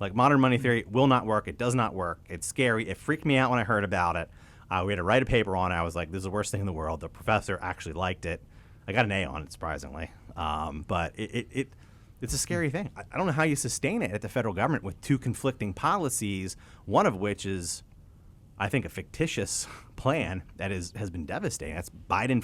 Like modern money theory will not work. It does not work. It's scary. It freaked me out when I heard about it. We had to write a paper on it. I was like, this is the worst thing in the world. The professor actually liked it. I got an A on it, surprisingly. But it's a scary thing. I don't know how you sustain it at the federal government with two conflicting policies, one of which is, I think, a fictitious plan that has been devastating. That's Biden.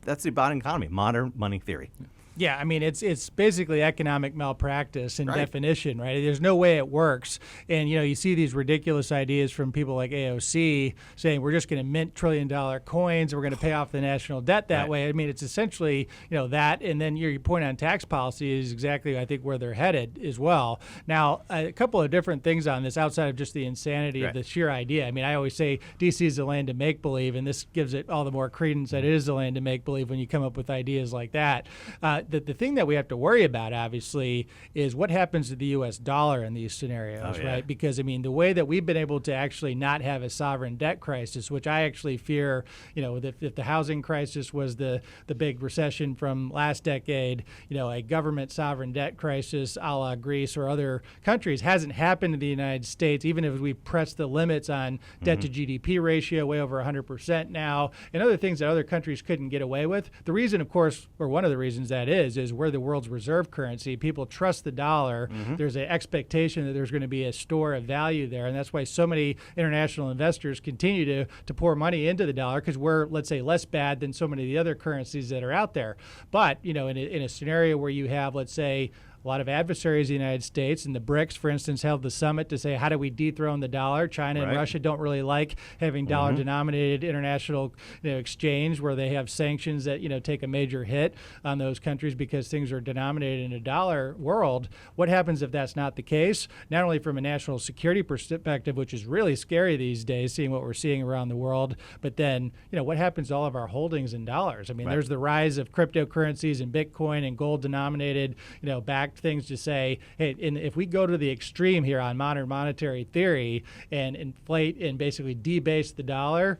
That's the Biden economy, modern money theory. Yeah, I mean, it's basically economic malpractice in Right. definition, right? There's no way it works. And, you see these ridiculous ideas from people like AOC saying we're just going to mint trillion-dollar coins and we're going to pay off the national debt that Right. way. I mean, it's essentially, that. And then your point on tax policy is exactly, I think, where they're headed as well. Now, a couple of different things on this outside of just the insanity of Right. the sheer idea. I mean, I always say D.C. is the land of make-believe, and this gives it all the more credence that it is the land of make-believe when you come up with ideas like that. The thing that we have to worry about, obviously, is what happens to the U.S. dollar in these scenarios, right? Because, I mean, the way that we've been able to actually not have a sovereign debt crisis, which I actually fear, if the housing crisis was the big recession from last decade, a government sovereign debt crisis a la Greece or other countries hasn't happened in the United States, even if we press the limits on debt to GDP ratio way over 100% now, and other things that other countries couldn't get away with. The reason, of course, or one of the reasons that is we're the world's reserve currency. People trust the dollar. There's an expectation that there's going to be a store of value there, and that's why so many international investors continue to pour money into the dollar, because we're, let's say, less bad than so many of the other currencies that are out there. But, in a scenario where you have, let's say, a lot of adversaries in the United States, and the BRICS, for instance, held the summit to say, how do we dethrone the dollar? China and Russia don't really like having dollar-denominated international exchange where they have sanctions that take a major hit on those countries because things are denominated in a dollar world. What happens if that's not the case? Not only from a national security perspective, which is really scary these days, seeing what we're seeing around the world, but then what happens to all of our holdings in dollars? I mean, there's the rise of cryptocurrencies and Bitcoin and gold-denominated, backed things to say, hey, if we go to the extreme here on modern monetary theory and inflate and basically debase the dollar,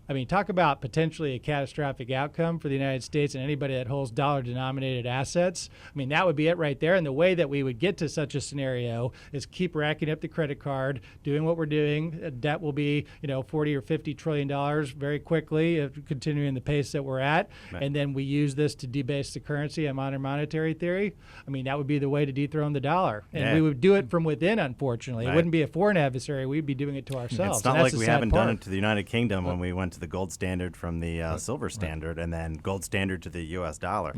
I mean, talk about potentially a catastrophic outcome for the United States and anybody that holds dollar-denominated assets. I mean, that would be it right there. And the way that we would get to such a scenario is keep racking up the credit card, doing what we're doing. Debt will be, $40 or $50 trillion very quickly, continuing the pace that we're at. Right. And then we use this to debase the currency on modern monetary theory. I mean, that would be the way to dethrone the dollar. And we would do it from within, unfortunately. Right. It wouldn't be a foreign adversary. We'd be doing it to ourselves. It's not like we haven't done it to the United Kingdom when we went to the gold standard from the silver standard and then gold standard to the U.S. dollar.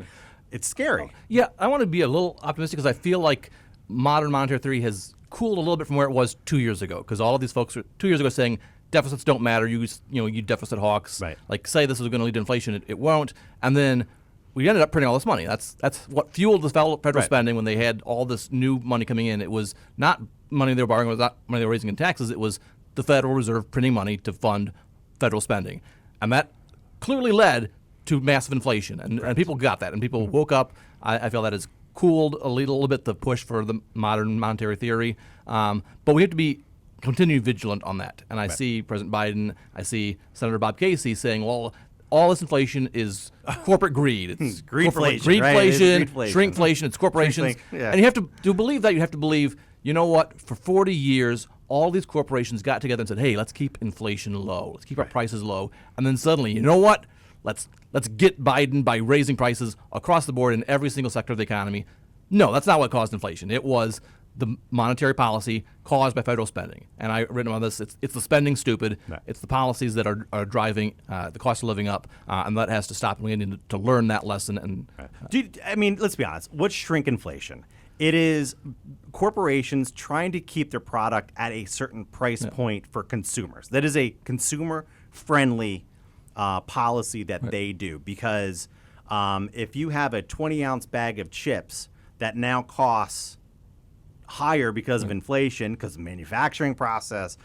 It's scary. Yeah, I want to be a little optimistic because I feel like modern monetary theory has cooled a little bit from where it was 2 years ago, because all of these folks were 2 years ago saying deficits don't matter, you deficit hawks, right. Like say this is going to lead to inflation, it won't, and then we ended up printing all this money. That's what fueled the federal right. spending when they had all this new money coming in. It was not money they were borrowing, it was not money they were raising in taxes, it was the Federal Reserve printing money to fund federal spending. And that clearly led to massive inflation, and people got that, and people woke up. I feel that has cooled a little bit the push for the modern monetary theory, but we have to continue vigilant on that. And I see President Biden, I see Senator Bob Casey saying, well, all this inflation is corporate greed. It's greedflation, shrinkflation, it's corporations. And you have to believe that. You have to believe, you know what, for 40 years, all these corporations got together and said, hey, let's keep inflation low. Let's keep our prices low. And then suddenly, you know what? Let's get Biden by raising prices across the board in every single sector of the economy. No, that's not what caused inflation. It was the monetary policy caused by federal spending. And I've written about this. It's the spending stupid. Right. It's the policies that are driving the cost of living up, and that has to stop. And we need to learn that lesson. And let's be honest. What's shrinkflation? It is corporations trying to keep their product at a certain price point for consumers. That is a consumer-friendly policy that they do, because if you have a 20-ounce bag of chips that now costs higher because of inflation, because of the manufacturing process,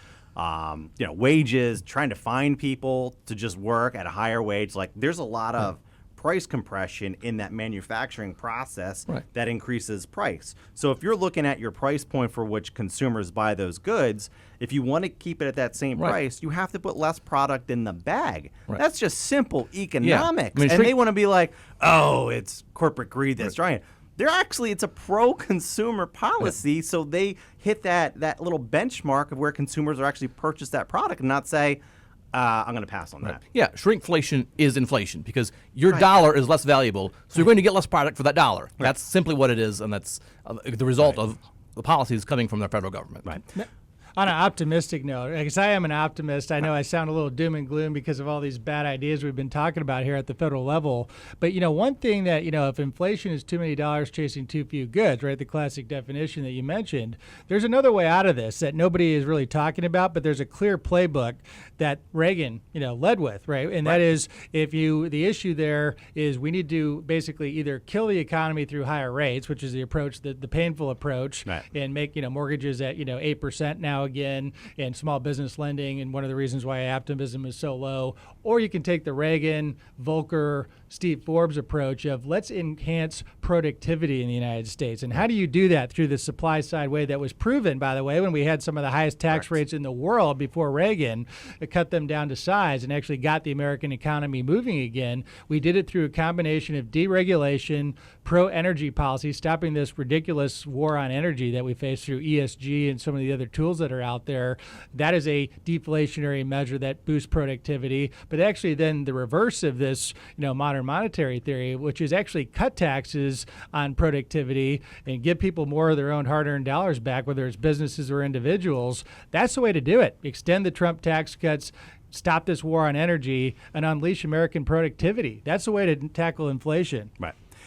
wages, trying to find people to just work at a higher wage, like there's a lot of price compression in that manufacturing process that increases price. So if you're looking at your price point for which consumers buy those goods, if you want to keep it at that same price, you have to put less product in the bag. That's just simple economics. I mean, and they want to be like, oh, it's corporate greed that's trying it. it's a pro-consumer policy, so they hit that little benchmark of where consumers are actually purchase that product and not say, I'm going to pass on that. Yeah, shrinkflation is inflation because your dollar is less valuable, so you're going to get less product for that dollar. That's simply what it is, and that's the result of the policies coming from the federal government. Right. On an optimistic note, because I am an optimist, I know I sound a little doom and gloom because of all these bad ideas we've been talking about here at the federal level. But, one thing that, if inflation is too many dollars chasing too few goods, right, the classic definition that you mentioned, there's another way out of this that nobody is really talking about, but there's a clear playbook that Reagan, led with, right? And that is the issue there is we need to basically either kill the economy through higher rates, which is the approach, the painful approach, and make, mortgages at, 8% now again, and small business lending, and one of the reasons why optimism is so low. Or you can take the Reagan, Volcker, Steve Forbes approach of let's enhance productivity in the United States. And how do you do that? Through the supply side way that was proven, by the way, when we had some of the highest tax rates in the world before Reagan, it cut them down to size and actually got the American economy moving again. We did it through a combination of deregulation, pro-energy policy, stopping this ridiculous war on energy that we face through ESG and some of the other tools that are out there. That is a deflationary measure that boosts productivity. But actually then the reverse of this, modern monetary theory, which is actually cut taxes on productivity and give people more of their own hard-earned dollars back, whether it's businesses or individuals, that's the way to do it. Extend the Trump tax cuts, stop this war on energy, and unleash American productivity. That's the way to tackle inflation. Right.